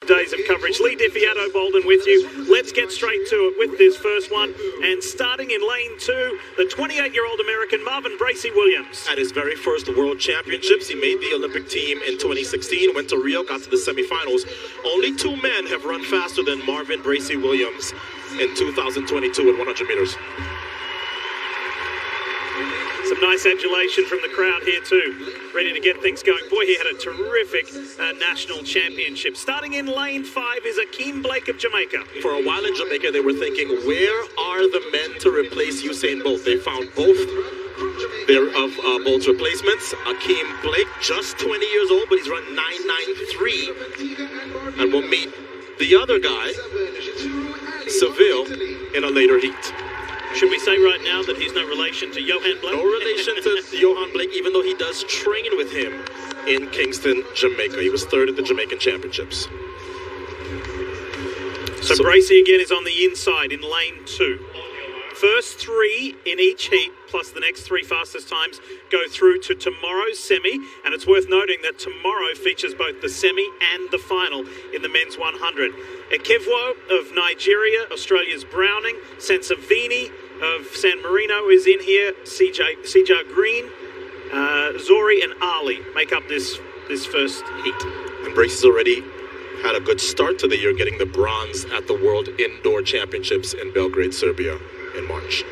days of coverage. Lee Diffie, Addo Bolden with you. Let's get straight to it with this first one. And starting in lane 2, the 28-year-old American Marvin Bracey Williams. At his very first World Championships, he made the Olympic team in 2016, went to Rio, got to the semifinals. Only 2 men have run faster than Marvin Bracey Williams in 2022 at 100 meters. Some nice adulation from the crowd here too. Ready to get things going. Boy, he had a terrific national championship. Starting in lane 5 is Akeem Blake of Jamaica. For a while in Jamaica, they were thinking, where are the men to replace Usain Bolt? They found both of Bolt's replacements. Akeem Blake, just 20 years old, but he's run 9.93. And we'll meet the other guy, Seville, in a later heat. Should we say right now that he's no relation to Johan Blake? No relation to Johan Blake, even though he does train with him in Kingston, Jamaica. He was 3rd at the Jamaican Championships. So Bracey again is on the inside in lane 2. First 3 in each heat, plus the next 3 fastest times, go through to tomorrow's semi. And it's worth noting that tomorrow features both the semi and the final in the men's 100. Ekevwo of Nigeria, Australia's Browning, Sansavini of San Marino is in here. CJ Green, Zori and Ali make up this first heat. And Bracey's already had a good start to the year, getting the bronze at the World Indoor Championships in Belgrade, Serbia in March.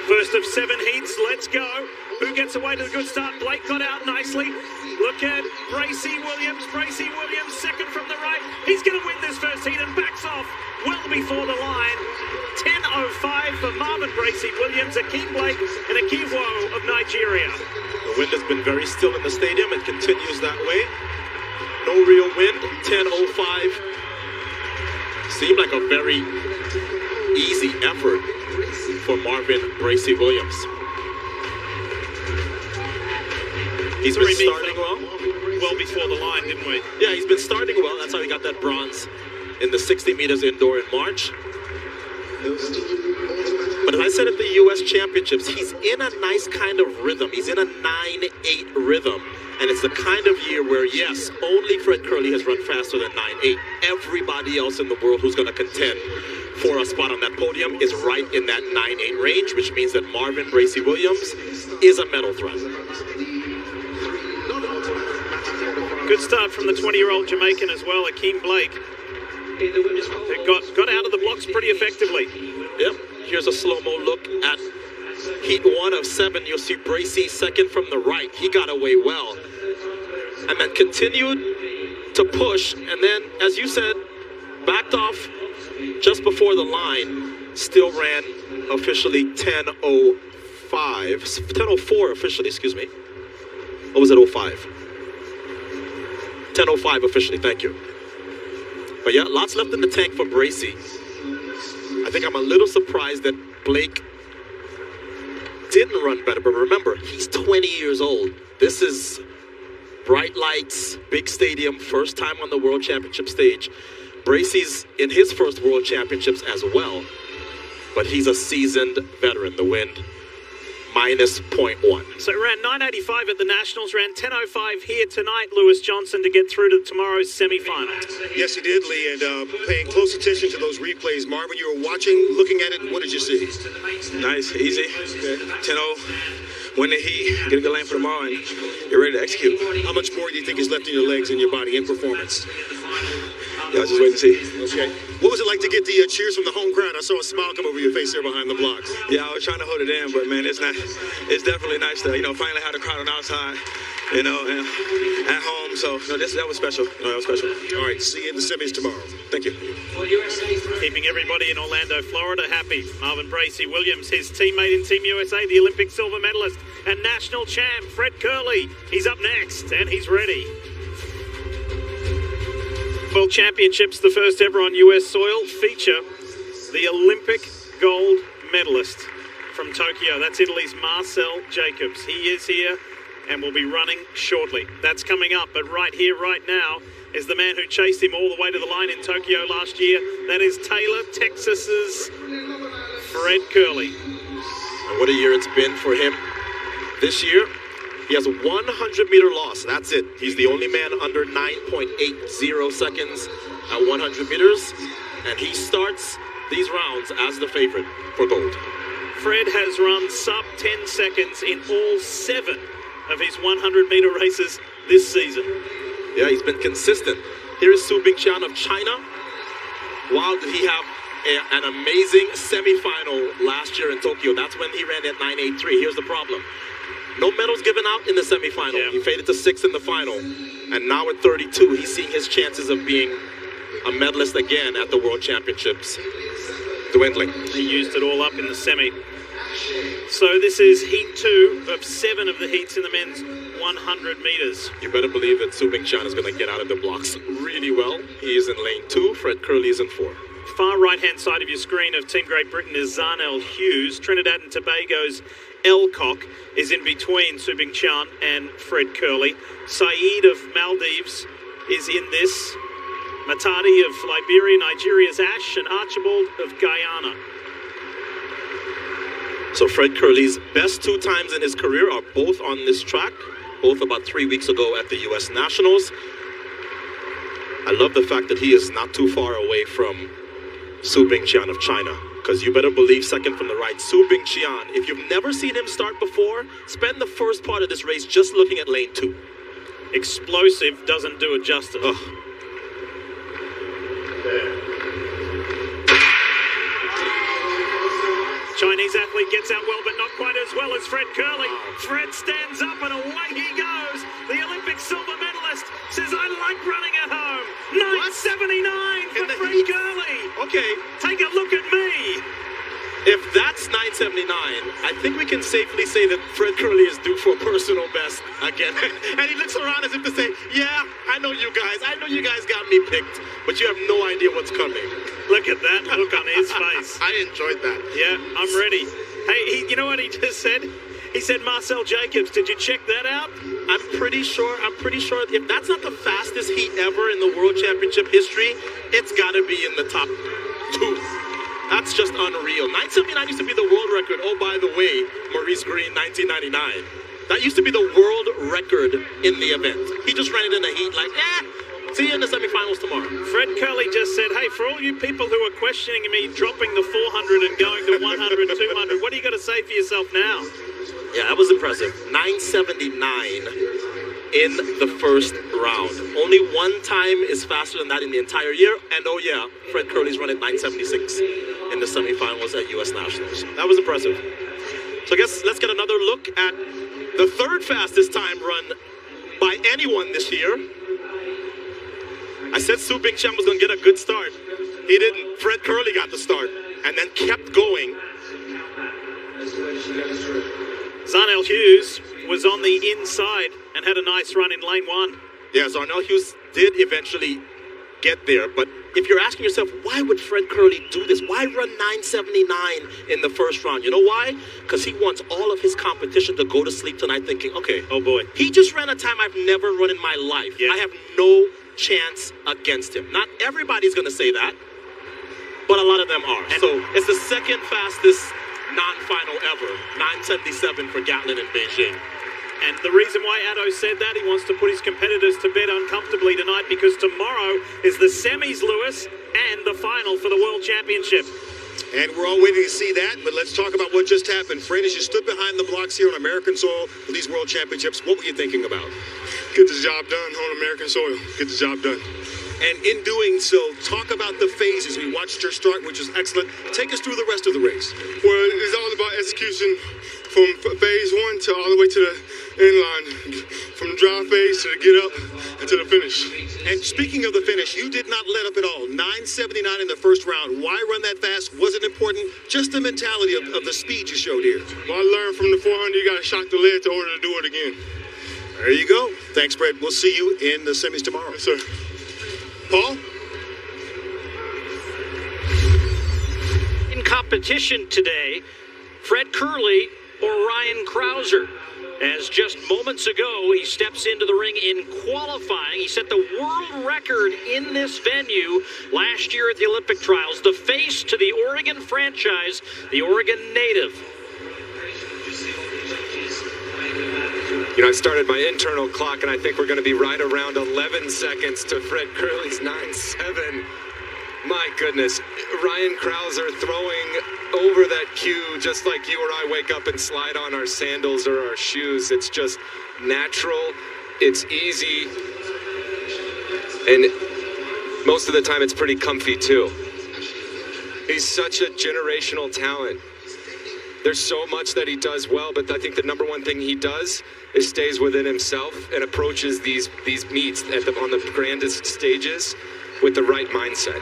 First of 7 heats, let's go. Who gets away to the good start? Blake got out nicely. Look at Bracey Williams. Bracey Williams, second from the right. He's going to win this first heat and backs off well before the line. 10.05 for Marvin Bracey Williams, Akeem Blake, and Ekevwo of Nigeria. The wind has been very still in the stadium and continues that way. No real wind, 10.05. Seemed like a very easy effort for Marvin Bracey Williams. He's been starting well before the line, didn't we? Yeah, he's been starting well. That's how he got that bronze in the 60 meters indoor in March. But as I said at the U.S. Championships, he's in a nice kind of rhythm. He's in a 9.8 rhythm. And it's the kind of year where, yes, only Fred Kerley has run faster than 9.8. Everybody else in the world who's going to contend for a spot on that podium is right in that 9.8 range, which means that Marvin Bracey Williams is a medal threat. Good start from the 20-year-old Jamaican as well, Akeem Blake. Got out of the blocks pretty effectively. Yep. Here's a slow-mo look at heat 1 of 7. You'll see Bracey second from the right. He got away well. And then continued to push. And then, as you said, backed off just before the line. Still ran officially 10.05. 10.04 officially, excuse me. Or was it 05? 10.05 officially, thank you. But yeah, lots left in the tank for Bracey. I think I'm a little surprised that Blake didn't run better, but remember, he's 20 years old. This is bright lights, big stadium, first time on the World Championship stage. Bracey's in his first World Championships as well, but he's a seasoned veteran. The wind minus 0.1. So ran 9.85 at the Nationals, ran 10.05 here tonight, Lewis Johnson, to get through to tomorrow's semi-final. Yes, he did, Lee, and paying close attention to those replays. Marvin, you were watching, looking at it, what did you see? Nice, easy. 10-0, win the heat, get a good lane for tomorrow, and you're ready to execute. How much more do you think is left in your legs and your body in performance? Yeah, just wait and see. Okay. What was it like to get the cheers from the home crowd? I saw a smile come over your face there behind the blocks. Yeah, I was trying to hold it in, but man, it's definitely nice to, finally have the crowd on our side, and at home. So, that was special. That was special. All right, see you in the semis tomorrow. Thank you. Keeping everybody in Orlando, Florida happy. Marvin Bracey Williams, his teammate in Team USA, the Olympic silver medalist and national champ, Fred Kerley. He's up next, and he's ready. World Championships, the first ever on US soil, feature the Olympic gold medalist from Tokyo. That's Italy's Marcel Jacobs. He is here and will be running shortly. That's coming up, but right here, right now, is the man who chased him all the way to the line in Tokyo last year. That is Taylor, Texas's Fred Kerley. And what a year it's been for him this year. He has a 100-meter loss. That's it. He's the only man under 9.80 seconds at 100 meters. And he starts these rounds as the favorite for gold. Fred has run sub 10 seconds in all 7 of his 100-meter races this season. Yeah, he's been consistent. Here is Su Bingqian of China. Wow, did he have an amazing semifinal last year in Tokyo. That's when he ran at 9.83. Here's the problem. No medals given out in the semifinal. Yeah. He faded to 6th in the final. And now at 32, he's seeing his chances of being a medalist again at the World Championships dwindling. He used it all up in the semi. So this is heat 2 of 7 of the heats in the men's 100 meters. You better believe that Su Bingqian is going to get out of the blocks really well. He is in lane 2. Fred Kerley is in 4. Far right-hand side of your screen of Team Great Britain is Zarnell Hughes. Trinidad and Tobago's Elcock is in between Su Bingqian and Fred Kerley. Saeed of Maldives is in this. Matadi of Liberia, Nigeria's Ash, and Archibald of Guyana. So Fred Kerley's best 2 times in his career are both on this track, both about 3 weeks ago at the U.S. Nationals. I love the fact that he is not too far away from Su Bingqian of China, because you better believe second from the right, Su Bingqian. If you've never seen him start before, spend the first part of this race just looking at lane 2. Explosive doesn't do it justice. Chinese athlete gets out well, but not quite as well as Fred Kerley. Fred stands up and away he goes. The Olympic silver medalist says, I like running at home. 9.79 for Fred Kerley. Okay. Take a look at me. If that's 9.79, I think we can safely say that Fred Kerley is due for a personal best again. And he looks around as if to say, yeah, I know you guys. I know you guys got me picked, but you have no idea what's coming. Look at that look on his face. I enjoyed that. Yeah, I'm ready. Hey, you know what he just said? He said, Marcel Jacobs, did you check that out? I'm pretty sure if that's not the fastest heat ever in the World Championship history, it's got to be in the top 2. That's just unreal. 9.79 used to be the world record. Oh, by the way, Maurice Green, 1999. That used to be the world record in the event. He just ran it in the heat like, see you in the semifinals tomorrow. Fred Kerley just said, hey, for all you people who are questioning me dropping the 400 and going to 100, 200, what do you got to say for yourself now? Yeah, that was impressive. 9.79 in the first round. Only one time is faster than that in the entire year. And oh yeah, Fred Kerley's running 9.76 in the semifinals at U.S. Nationals. That was impressive. So I guess let's get another look at the 3rd fastest time run by anyone this year. I said Su Bingqian was going to get a good start. He didn't. Fred Kerley got the start and then kept going. Zarnell Hughes was on the inside and had a nice run in lane 1. Yeah, Zarnell Hughes did eventually get there, but if you're asking yourself, why would Fred Kerley do this? Why run 9.79 in the first round? You know why? Because he wants all of his competition to go to sleep tonight thinking, okay, oh boy, he just ran a time I've never run in my life. Yeah. I have no chance against him. Not everybody's going to say that, but a lot of them are. And so it's the 2nd fastest non-final ever, 9.77 for Gatlin in Beijing. And the reason why Addo said that, he wants to put his competitors to bed uncomfortably tonight because tomorrow is the semis, Lewis, and the final for the World Championship. And we're all waiting to see that, but let's talk about what just happened. Fred, as you stood behind the blocks here on American soil for these World Championships, what were you thinking about? Get the job done on American soil. Get the job done. And in doing so, talk about the phases. We watched your start, which is excellent. Take us through the rest of the race. Well, it's all about execution from phase 1 to all the way to the end line. From the drive phase to the get up and to the finish. And speaking of the finish, you did not let up at all. 9.79 in the first round. Why run that fast? Was it important? Just the mentality of the speed you showed here. Well, I learned from the 400, you got to shock the lead in order to do it again. There you go. Thanks, Fred. We'll see you in the semis tomorrow. Yes, sir. Paul? In competition today, Fred Kerley or Ryan Krauser. As just moments ago, he steps into the ring in qualifying. He set the world record in this venue last year at the Olympic trials. The face to the Oregon franchise, the Oregon native. You know, I started my internal clock, and I think we're going to be right around 11 seconds to Fred Kerley's 9.7. My goodness, Ryan Krauser throwing over that cue just like you or I wake up and slide on our sandals or our shoes. It's just natural, it's easy, and most of the time it's pretty comfy too. He's such a generational talent. There's so much that he does well, but I think the number one thing he does is stays within himself and approaches these meets on the grandest stages with the right mindset.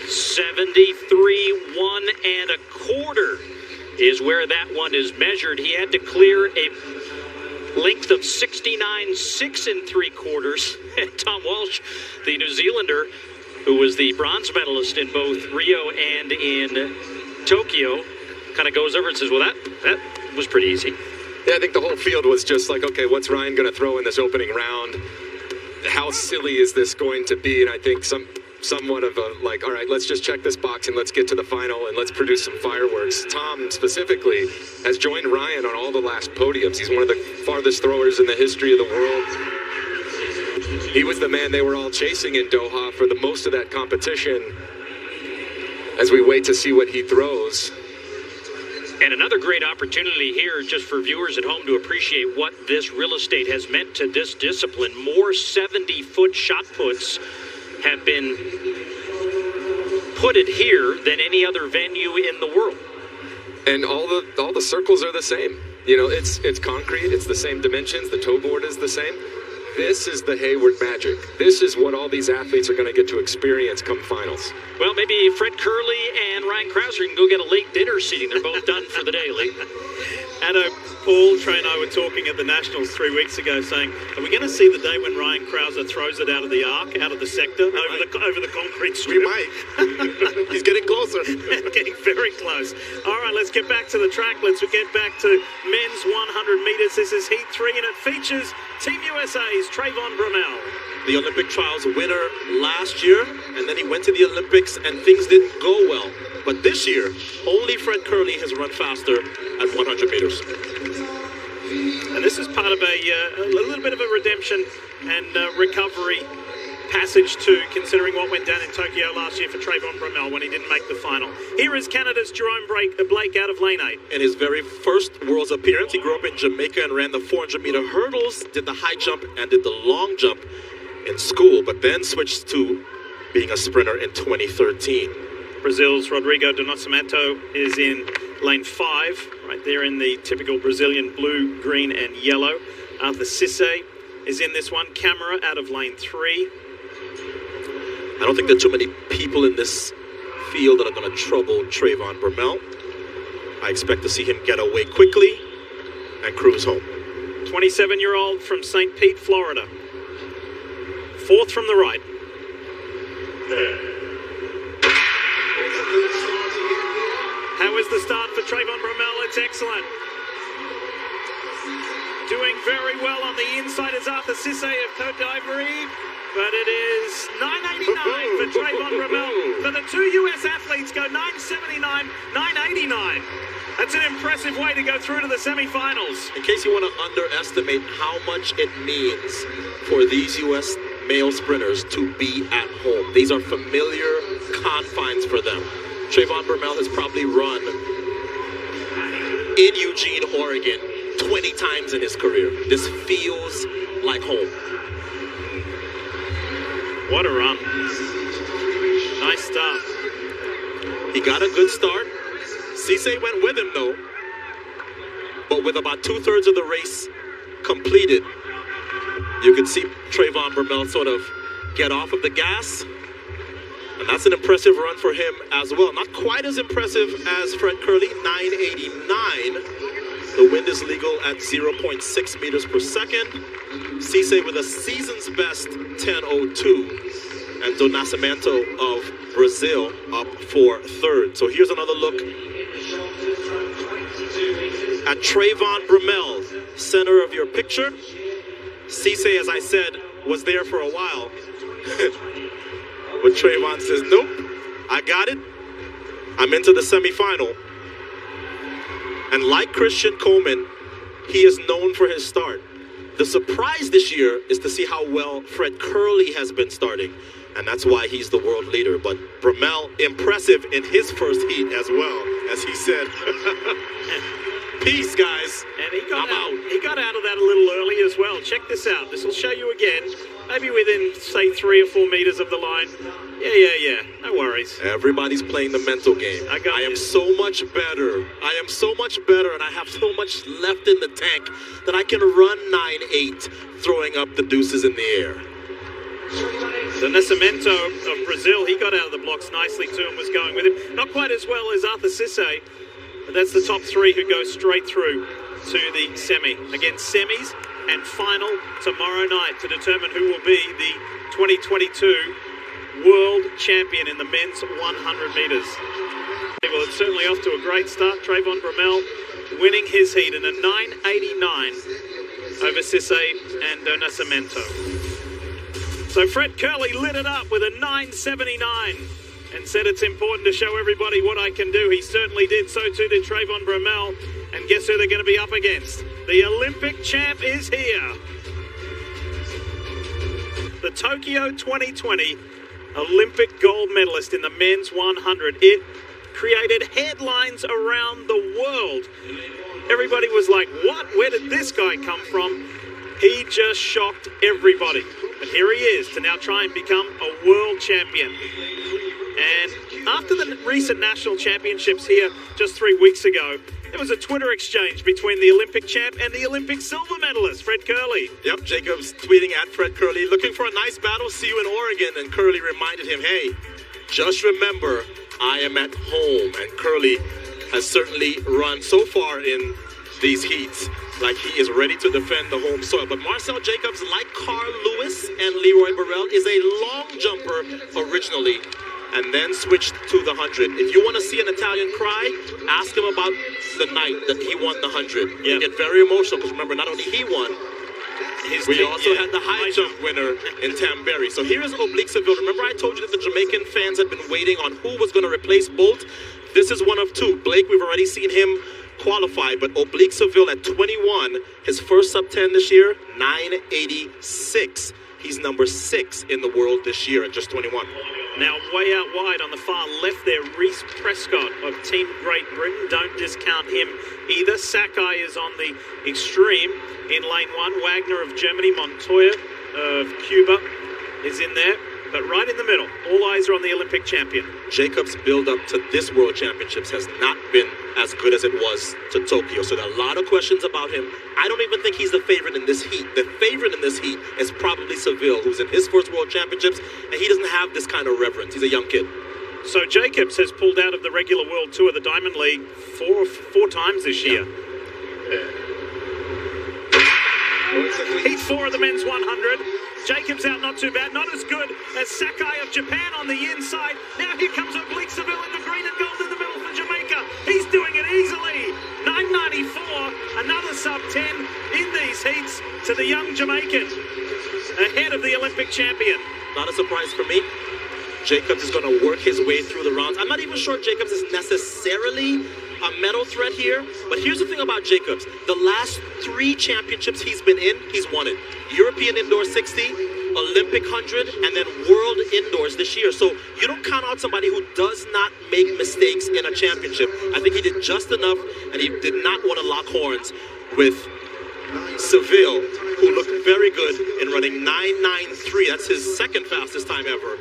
73 1 1/4 is where that one is measured. He had to clear a length of 69 6 3/4. And Tom Walsh, the New Zealander, who was the bronze medalist in both Rio and in Tokyo, kind of goes over and says, well, that was pretty easy. Yeah, I think the whole field was just like, okay, what's Ryan going to throw in this opening round? How silly is this going to be? And I think somewhat of a, like, all right, let's just check this box and let's get to the final and let's produce some fireworks. Tom specifically has joined Ryan on all the last podiums. He's one of the farthest throwers in the history of the world. He was the man they were all chasing in Doha for the most of that competition as we wait to see what he throws. And another great opportunity here just for viewers at home to appreciate what this real estate has meant to this discipline. More 70-foot shot puts have been putted here than any other venue in the world. And all the circles are the same. You know, it's concrete, it's the same dimensions, the toe board is the same. This is the Hayward magic. This is what all these athletes are going to get to experience come finals. Well, maybe Fred Kerley and Ryan Krauser can go get a late dinner seating. They're both done for the day, Lee. And Paul, Trey and I were talking at the Nationals 3 weeks ago saying, are we going to see the day when Ryan Krauser throws it out of the arc, out of the sector, over the concrete strip? We might. He's getting closer. Getting very close. All right, let's get back to the track. Let's get back to men's 100 meters. This is Heat 3, and it features Team USA's Trayvon Bromell. The Olympic trials winner last year, and then he went to the Olympics and things didn't go well. But this year, only Fred Kerley has run faster at 100 meters. And this is part of a little bit of a redemption and recovery passage too, considering what went down in Tokyo last year for Trayvon Bromell when he didn't make the final. Here is Canada's Jerome Blake out of lane 8. In his very first Worlds appearance, he grew up in Jamaica and ran the 400-meter hurdles, did the high jump, and did the long jump in school, but then switched to being a sprinter in 2013. Brazil's Rodrigo do Nascimento is in lane 5, right there in the typical Brazilian blue, green, and yellow. Arthur Cisse is in this one. Camera out of lane 3. I don't think there are too many people in this field that are going to trouble Trayvon Bromell. I expect to see him get away quickly and cruise home. 27-year-old from St. Pete, Florida. 4th from the right. How is the start for Trayvon Bromell? It's excellent. Doing very well on the inside is Arthur Cisse of Côte d'Ivoire. But it is 9.89 for Trayvon Bromell. For the two U.S. athletes go 9.79, 9.89. That's an impressive way to go through to the semifinals. In case you want to underestimate how much it means for these U.S. male sprinters to be at home. These are familiar confines for them. Trayvon Bromell has probably run in Eugene, Oregon 20 times in his career. This feels like home. What a run. Nice start. He got a good start. Cisse went with him though. But with about 2/3 of the race completed, you could see Trayvon Bromell sort of get off of the gas. And that's an impressive run for him as well. Not quite as impressive as Fred Kerley, 9.89. The wind is legal at 0.6 meters per second. Cisse with a season's best 10.02. And do Nascimento of Brazil up for 3rd. So here's another look at Trayvon Bromell, center of your picture. Cisse, as I said, was there for a while. But Trayvon says, nope, I got it. I'm into the semifinal. And like Christian Coleman, he is known for his start. The surprise this year is to see how well Fred Curley has been starting, and that's why he's the world leader. But Bromell, impressive in his first heat as well, as he said. Peace, guys. And he got out of that a little early as well. Check this out. This will show you again, maybe within, say, 3 or 4 meters of the line. Yeah. No worries. Everybody's playing the mental game. I am so much better. I am so much better, and I have so much left in the tank that I can run 9-8, throwing up the deuces in the air. The Nascimento of Brazil, he got out of the blocks nicely too and was going with him. Not quite as well as Arthur Cisse, but that's the top 3 who go straight through to the semi. Again, semis and final tomorrow night to determine who will be the 2022 world champion in the men's 100 meters. Well, it's certainly off to a great start. Trayvon Bromell winning his heat in a 9.89 over Cisse and Nascimento. So Fred Curley lit it up with a 9.79 and said it's important to show everybody what I can do. He certainly did. So too did Trayvon Bromell. And guess who they're going to be up against? The Olympic champ is here. The Tokyo 2020 Olympic gold medalist in the men's 100. It created headlines around the world. Everybody was like, what? Where did this guy come from? He just shocked everybody. But here he is to now try and become a world champion. And after the recent national championships here just 3 weeks ago, there was a Twitter exchange between the Olympic champ and the Olympic silver medalist, Fred Curley. Yep, Jacobs tweeting at Fred Curley, looking for a nice battle, see you in Oregon. And Curley reminded him, hey, just remember, I am at home. And Curley has certainly run so far in these heats like he is ready to defend the home soil. But Marcel Jacobs, like Carl Lewis and Leroy Burrell, is a long jumper originally and then switched to the 100. If you want to see an Italian cry, ask him about the night that he won the 100. You get very emotional because remember, not only he won, we also had the high jump winner in Tamberi. So here is Oblique Seville. Remember I told you that the Jamaican fans had been waiting on who was going to replace Bolt? This is one of 2. Blake, we've already seen him qualify, but Oblique Seville at 21, his first sub 10 this year, 986. He's number 6 in the world this year at just 21. Now way out wide on the far left there, Reese Prescott of Team Great Britain. Don't discount him either. Sakai is on the extreme in lane 1. Wagner of Germany, Montoya of Cuba is in there. But right in the middle, all eyes are on the Olympic champion. Jacobs' build-up to this World Championships has not been as good as it was to Tokyo. So there are a lot of questions about him. I don't even think he's the favorite in this heat. The favorite in this heat is probably Seville, who's in his first World Championships, and he doesn't have this kind of reverence. He's a young kid. So Jacobs has pulled out of the regular World Tour, the Diamond League, four times this year. Heat 4 of the men's 100. Jacobs out not too bad, not as good as Sakai of Japan on the inside. Now here comes Oblique Seville in the green and gold in the middle for Jamaica. He's doing it easily. 9.94, another sub 10 in these heats to the young Jamaican, ahead of the Olympic champion. Not a surprise for me. Jacobs is going to work his way through the rounds. I'm not even sure Jacobs is necessarily a medal threat here, but here's the thing about Jacobs. The last 3 championships he's been in, he's won it. European Indoor 60, Olympic 100, and then World Indoors this year. So you don't count out somebody who does not make mistakes in a championship. I think he did just enough, and he did not want to lock horns with Seville, who looked very good in running 9.93. That's his second fastest time ever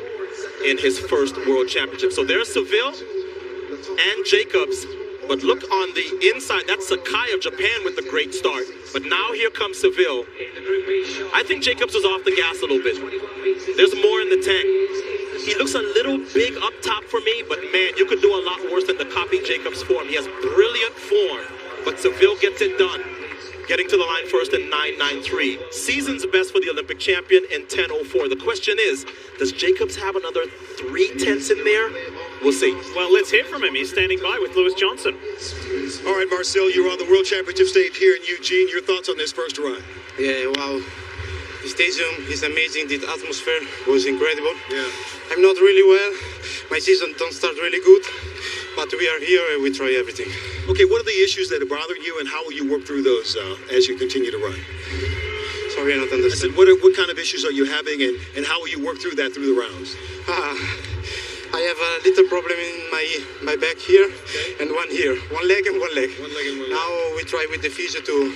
in his first World Championship. So there's Seville and Jacobs. But look on the inside, that's Sakai of Japan with a great start. But now here comes Seville. I think Jacobs was off the gas a little bit. There's more in the tank. He looks a little big up top for me, but man, you could do a lot worse than the copy Jacobs form. He has brilliant form, but Seville gets it done. Getting to the line first in 9.93. Season's best for the Olympic champion in 10.04. The question is, does Jacobs have another 3/10 in there? We'll see. Well, let's hear from him. He's standing by with Lewis Johnson. All right, Marcel, you're on the World Championship stage here in Eugene. Your thoughts on this first run? Yeah, wow. The stadium is amazing. The atmosphere was incredible. Yeah. I'm not really well. My season don't start really good, but we are here and we try everything. Okay, what are the issues that are bothering you, and how will you work through those as you continue to run? So Sorry, I don't I understand. said, what kind of issues are you having, and how will you work through that through the rounds? I have a little problem in my back here and one here. One leg and one leg. One leg and one leg. Now we try with the physio to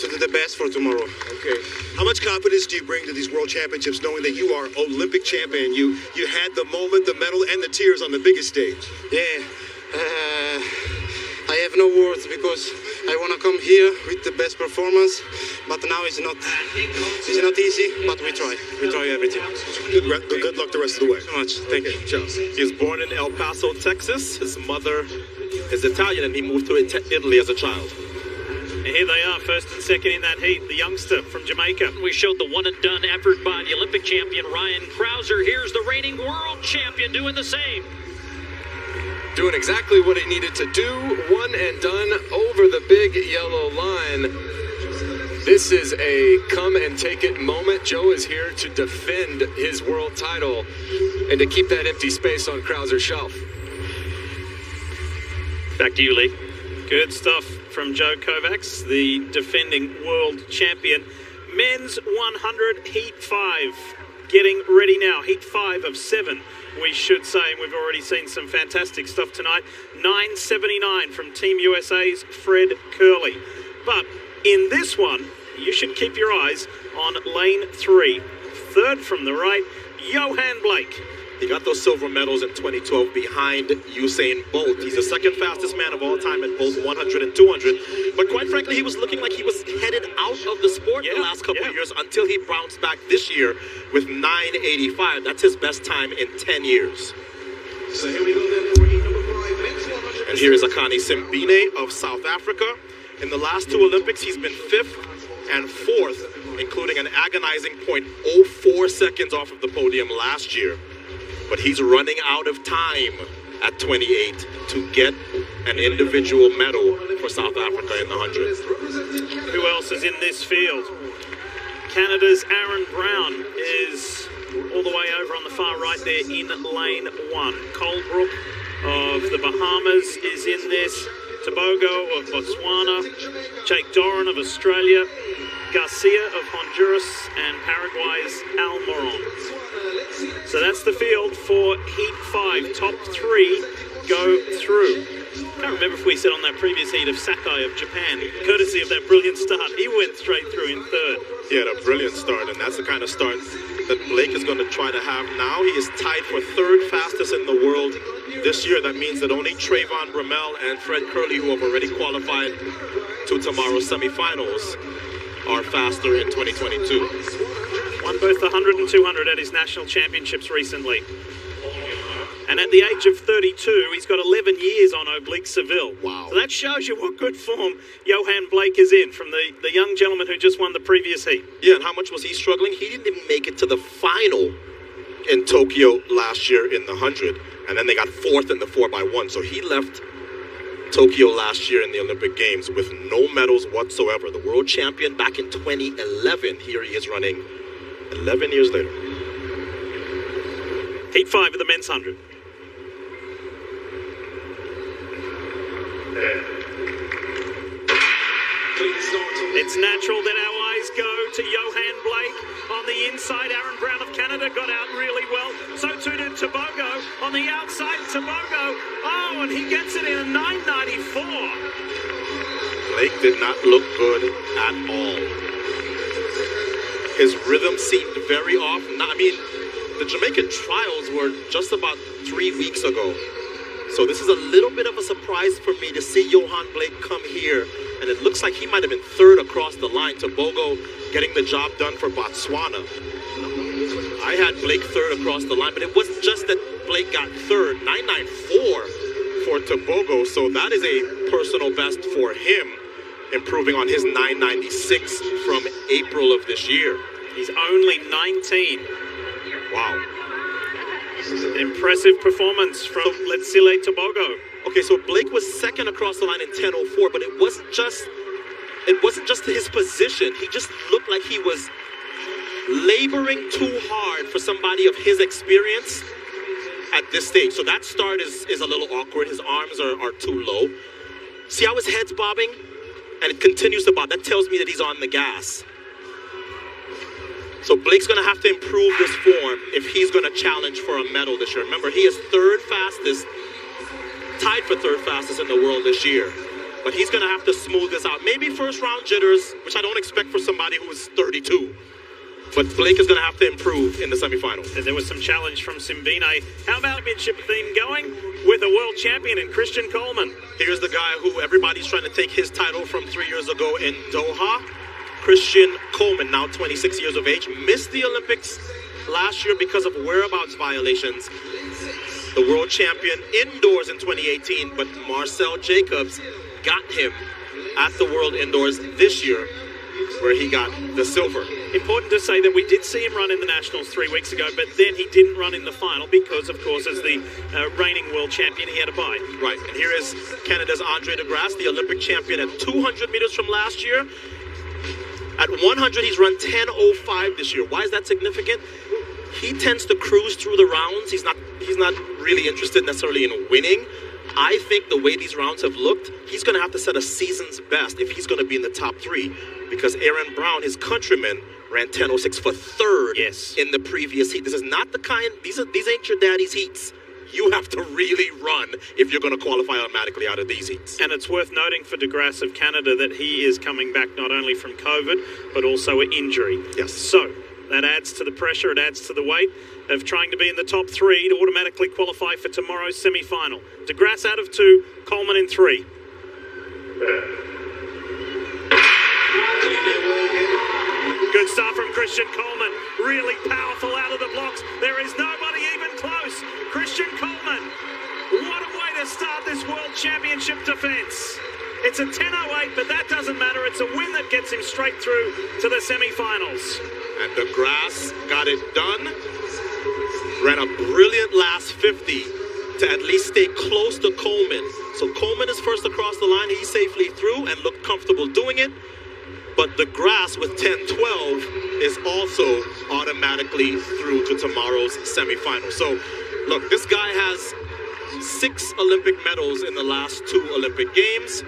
do the best for tomorrow. Okay. How much confidence do you bring to these world championships knowing that you are Olympic champion? You had the moment, the medal, and the tears on the biggest stage. Yeah. I have no words because I want to come here with the best performance, but now it's not easy, but we try. We try everything. Good luck the rest of the way. So much. Thank you. Charles. He was born in El Paso, Texas. His mother is Italian, and he moved to Italy as a child. And here they are, first and second in that heat. The youngster from Jamaica. We showed the one-and-done effort by the Olympic champion Ryan Krauser. Here's the reigning world champion doing the same. Doing exactly what he needed to do, one and done over the big yellow line. This is a come and take it moment. Joe is here to defend his world title and to keep that empty space on Krauser's shelf. Back to you, Lee. Good stuff from Joe Kovacs, the defending world champion. Men's 100 Heat 5 getting ready now. Heat 5 of 7, we should say. And we've already seen some fantastic stuff tonight. 9.79 from Team USA's Fred Curley. But in this one, you should keep your eyes on lane 3. Third from the right, Johan Blake. He got those silver medals in 2012 behind Usain Bolt. He's the second fastest man of all time at both 100 and 200. But quite frankly, he was looking like he was headed out of the sport the last couple of years until he bounced back this year with 9.85. That's his best time in 10 years. So here we go then for heat number 5, men's 100. And here is Akani Simbine of South Africa. In the last two Olympics, he's been 5th and 4th, including an agonizing 0.04 seconds off of the podium last year. But he's running out of time at 28 to get an individual medal for South Africa in the 100. Who else is in this field? Canada's Aaron Brown is all the way over on the far right there in lane 1. Colebrook of the Bahamas is in this. Tobago of Botswana. Jake Doran of Australia. Garcia of Honduras, and Paraguay's Al Moron. So that's the field for Heat 5. Top 3 go through. I can't remember if we said on that previous heat of Sakai of Japan, courtesy of that brilliant start, he went straight through in 3rd. He had a brilliant start, and that's the kind of start that Blake is going to try to have now. He is tied for 3rd fastest in the world this year. That means that only Trayvon Bromell and Fred Curley, who have already qualified to tomorrow's semifinals, are faster in 2022. Won both the 100 and 200 at his national championships recently. And at the age of 32, he's got 11 years on Oblique Seville. Wow. So that shows you what good form Johan Blake is in from the young gentleman who just won the previous heat. Yeah, and how much was he struggling? He didn't even make it to the final in Tokyo last year in the 100. And then they got 4th in the 4x1. So he left Tokyo last year in the Olympic Games with no medals whatsoever. The world champion back in 2011. Here he is running 11 years later. Heat 5 of the men's 100. It's natural that our eyes go to Johan Blake. On the inside, Aaron Brown of Canada got out really well. So too did Tobago. On the outside, Tobago. Oh, and he gets it in a 9.94. Blake did not look good at all. His rhythm seemed very off. I mean, the Jamaican trials were just about 3 weeks ago. So this is a little bit of a surprise for me to see Johan Blake come here. And it looks like he might have been 3rd across the line. Tobago getting the job done for Botswana. I had Blake 3rd across the line, but it wasn't just that Blake got 3rd. 9.94 for Tobago. So that is a personal best for him, improving on his 9.96 from April of this year. He's only 19. Wow. Impressive performance from Letsile Tobago. Okay, so Blake was 2nd across the line in 10.04, but it wasn't just his position. He just looked like he was laboring too hard for somebody of his experience at this stage. So that start is a little awkward. His arms are too low. See how his head's bobbing? And it continues to bob. That tells me that he's on the gas. So Blake's going to have to improve this form if he's going to challenge for a medal this year. Remember, he is third fastest, tied for third fastest in the world this year. But he's going to have to smooth this out. Maybe first round jitters, which I don't expect for somebody who is 32. But Blake is going to have to improve in the semifinal. And there was some challenge from Simbine. How about a midship theme going with a world champion in Christian Coleman? Here's the guy who everybody's trying to take his title from 3 years ago in Doha. Christian Coleman, now 26 years of age, missed the Olympics last year because of whereabouts violations. The world champion indoors in 2018, but Marcel Jacobs got him at the World Indoors this year, where he got the silver. Important to say that we did see him run in the Nationals 3 weeks ago, but then he didn't run in the final because, of course, as the reigning world champion, he had a bye. Right, and here is Canada's Andre De Grasse, the Olympic champion at 200 meters from last year. At 100, he's run 10:05 this year. Why is that significant? He tends to cruise through the rounds. He's not really interested necessarily in winning. I think the way these rounds have looked, he's going to have to set a season's best if he's going to be in the top 3, because Aaron Brown, his countryman, ran 10:06 for third in the previous heat. This is not the kind, these ain't your daddy's heats. You have to really run if you're going to qualify automatically out of these heats. And it's worth noting for De Grasse of Canada that he is coming back not only from COVID, but also an injury. Yes. So that adds to the pressure, it adds to the weight of trying to be in the top 3 to automatically qualify for tomorrow's semi-final. De Grasse out of 2, Coleman in 3. Good start from Christian Coleman. Really powerful out of the blocks. There is nobody even close. Christian Coleman. What a way to start this World Championship defense. It's a 10:08, but that doesn't matter. It's a win that gets him straight through to the semifinals. And De Grasse got it done. Ran a brilliant last 50 to at least stay close to Coleman. So Coleman is first across the line. He's safely through and looked comfortable doing it. But De Grasse with 10:12 is also automatically through to tomorrow's semifinal. So, look, this guy has 6 Olympic medals in the last 2 Olympic Games.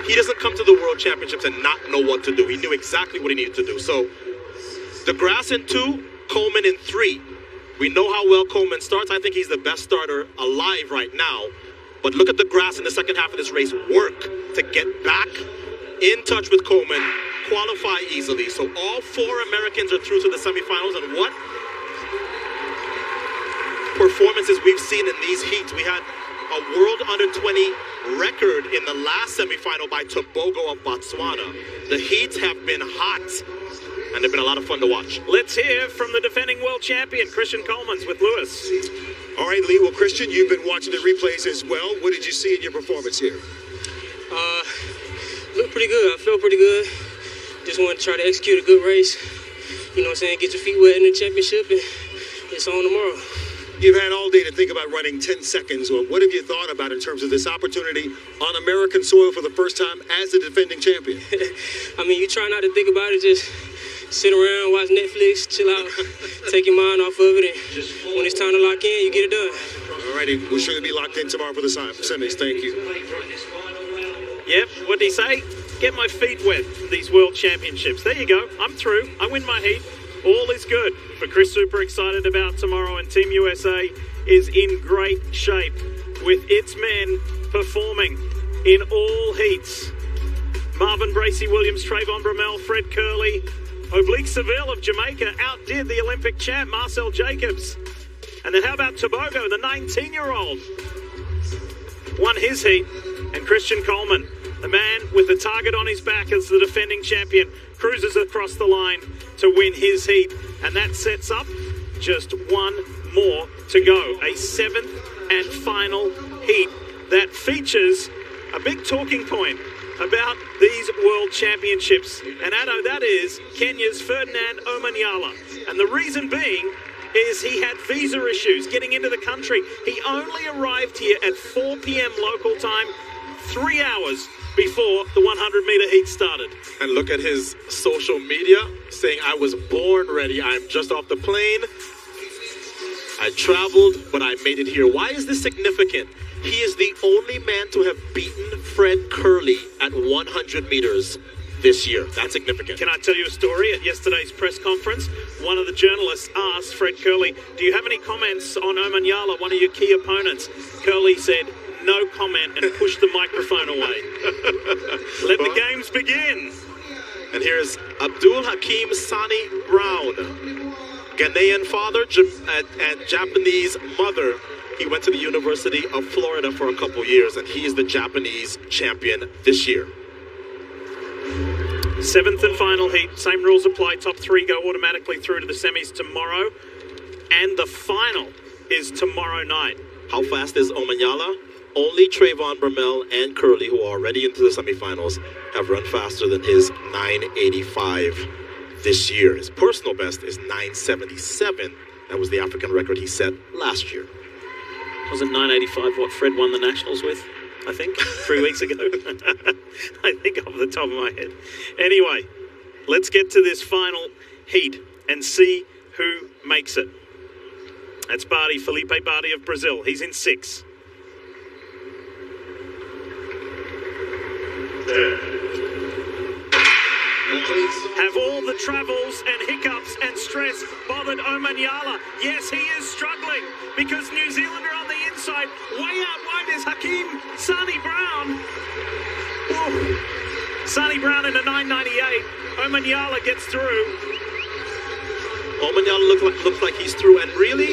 He doesn't come to the World Championships and not know what to do. He knew exactly what he needed to do. So, De Grasse in 2, Coleman in 3. We know how well Coleman starts. I think he's the best starter alive right now. But look at De Grasse in the second half of this race work to get back in touch with Coleman, qualify easily. So all 4 Americans are through to the semifinals. And what performances we've seen in these heats. We had a World Under-20 record in the last semifinal by Tobogo of Botswana. The heats have been hot, and they've been a lot of fun to watch. Let's hear from the defending world champion, Christian Coleman, with Lewis. All right, Lee. Well, Christian, you've been watching the replays as well. What did you see in your performance here? Looked pretty good. I felt pretty good. Just wanted to try to execute a good race. You know what I'm saying? Get your feet wet in the championship, and it's on tomorrow. You've had all day to think about running 10 seconds. Well, what have you thought about in terms of this opportunity on American soil for the first time as the defending champion? I mean, you try not to think about it. Just sit around, watch Netflix, chill out, take your mind off of it, and when it's time to lock in, you get it done. All righty. We'll sure be locked in tomorrow for the semis. Thank you. Yep, what did he say? Get my feet wet for these World Championships. There you go. I'm through. I win my heat. All is good. But Chris, super excited about tomorrow, and Team USA is in great shape with its men performing in all heats. Marvin Bracey Williams, Trayvon Bromell, Fred Curley, Oblique Seville of Jamaica outdid the Olympic champ Marcel Jacobs. And then how about Tobogo, the 19-year-old? Won his heat. And Christian Coleman, the man with the target on his back as the defending champion, cruises across the line to win his heat. And that sets up just one more to go. A 7th and final heat that features a big talking point about these World Championships. And Addo, that is Kenya's Ferdinand Omanyala. And the reason being is he had visa issues getting into the country. He only arrived here at 4 p.m. local time, 3 hours before the 100-meter heat started. And look at his social media saying, I was born ready. I'm just off the plane. I traveled, but I made it here. Why is this significant? He is the only man to have beaten Fred Curley at 100 meters. this year. That's significant. Can I tell you a story? At yesterday's press conference, one of the journalists asked Fred Curley, do you have any comments on Omanyala, one of your key opponents? Curley said, no comment, and pushed the microphone away. Let the games begin. And here's Abdul Hakim Sani Brown. Ghanaian father and Japanese mother. He went to the University of Florida for a couple years, and he is the Japanese champion this year. 7th and final heat. Same rules apply. Top 3 go automatically through to the semis tomorrow. And the final is tomorrow night. How fast is Omanyala? Only Trayvon Bromell and Curley, who are already into the semifinals, have run faster than his 985 this year. His personal best is 977. That was the African record he set last year. Wasn't 985 what Fred won the Nationals with? I think 3 weeks ago. I think off the top of my head. Anyway, let's get to this final heat and see who makes it. That's Barty, Felipe Barty of Brazil. He's in 6. Have all the travels and hiccups and stress bothered Omanyala? Yes, he is struggling because New Zealander on the inside. Way out wide is Hakim Sani Brown. Whoa. Sani Brown in a 998. Omanyala gets through. Omanyala looks like he's through. And really,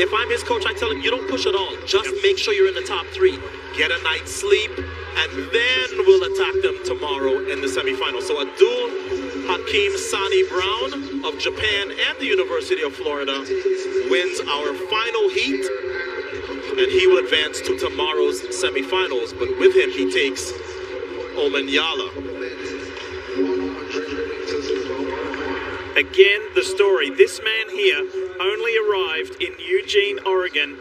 if I'm his coach, I tell him, you don't push at all. Just make sure you're in the top 3. Get a night's sleep, and then we'll attack them tomorrow in the semifinals. So Abdul Hakim Sani Brown of Japan and the University of Florida wins our final heat, and he will advance to tomorrow's semifinals. But with him, he takes Omanyala. Again, the story. This man here only arrived in Eugene, Oregon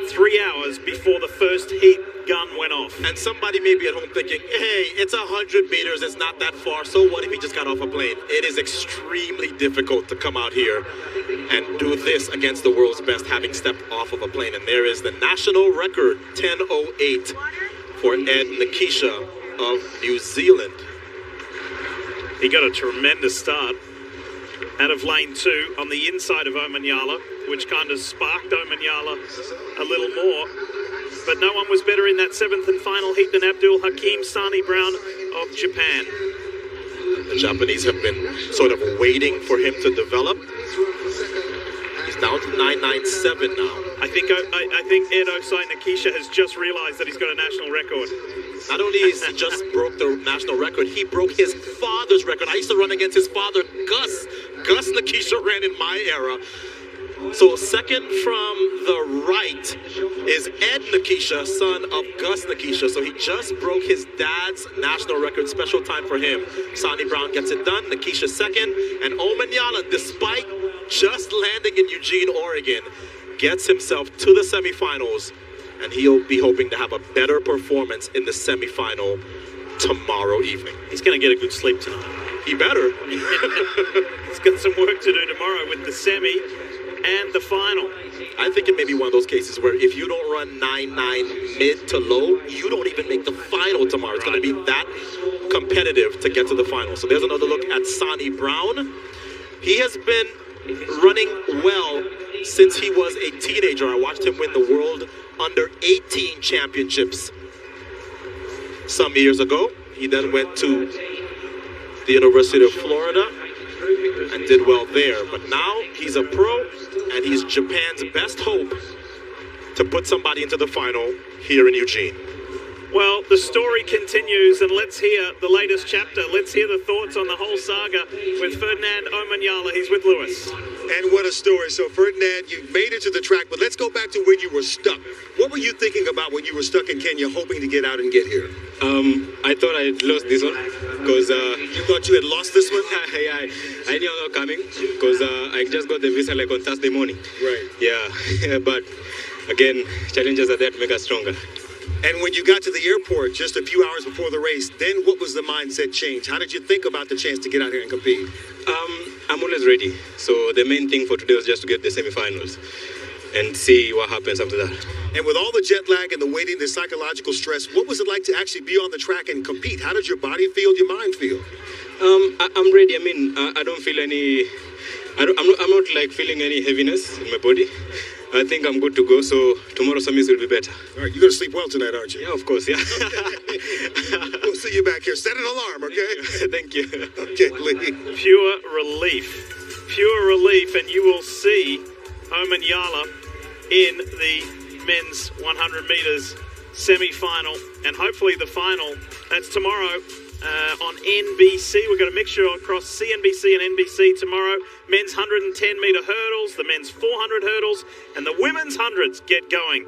3 hours before the first heat gun went off. And somebody may be at home thinking, hey, it's 100 meters, it's not that far, so what if he just got off a plane? It is extremely difficult to come out here and do this against the world's best, having stepped off of a plane. And there is the national record, 10:08 for Ed Nikisha of New Zealand. He got a tremendous start out of lane 2 on the inside of Omanyala, which kind of sparked Omanyala a little more. But no one was better in that 7th and final heat than Abdul Hakim Sani Brown of Japan. The Japanese have been sort of waiting for him to develop. He's down to 997 now. I think Ed Osai Nikisha has just realized that he's got a national record. Not only is he just broke the national record, he broke his father's record. I used to run against his father, Gus. Gus Nikisha ran in my era. So second from the right is Ed Nikisha, son of Gus Nikisha. So he just broke his dad's national record. Special time for him. Sani Brown gets it done. Nikisha second. And Omanyala, despite just landing in Eugene, Oregon, gets himself to the semifinals. And he'll be hoping to have a better performance in the semifinal tomorrow evening. He's going to get a good sleep tonight. He better. He's got some work to do tomorrow with the semi and the final. I think it may be one of those cases where if you don't run 9.9 mid to low, you don't even make the final tomorrow. It's going to be that competitive to get to the final. So there's another look at Sani Brown. He has been running well since he was a teenager. I watched him win the World Under-18 Championships some years ago. He then went to the University of Florida and did well there. But now he's a pro, and he's Japan's best hope to put somebody into the final here in Eugene. Well, the story continues, and let's hear the latest chapter. Let's hear the thoughts on the whole saga with Ferdinand Omanyala. He's with Lewis. And what a story. So, Ferdinand, you made it to the track, but let's go back to when you were stuck. What were you thinking about when you were stuck in Kenya, hoping to get out and get here? I thought I had lost this one because... you thought you had lost this one? Yeah, I knew I'm not coming because I just got the visa like on Thursday morning. Right. Yeah, but again, challenges are there to make us stronger. And when you got to the airport just a few hours before the race, then what was the mindset change? How did you think about the chance to get out here and compete? I'm always ready. So the main thing for today was just to get the semifinals. and see what happens after that. And with all the jet lag and the waiting, the psychological stress, what was it like to actually be on the track and compete? How did your body feel, your mind feel? I'm ready. I mean, I don't feel any. I'm not like feeling any heaviness in my body. I think I'm good to go. So tomorrow, semis will be better. All right, you're gonna sleep well tonight, aren't you? Yeah, of course. Yeah. We'll see you back here. Set an alarm, okay? Thank you. Okay, Lee. Pure relief. Pure relief, and you will see Oman Yala in the men's 100 metres semi-final, and hopefully the final. That's tomorrow on NBC. We've got a mixture across CNBC and NBC tomorrow. Men's 110 metre hurdles, the men's 400 hurdles, and the women's hundreds get going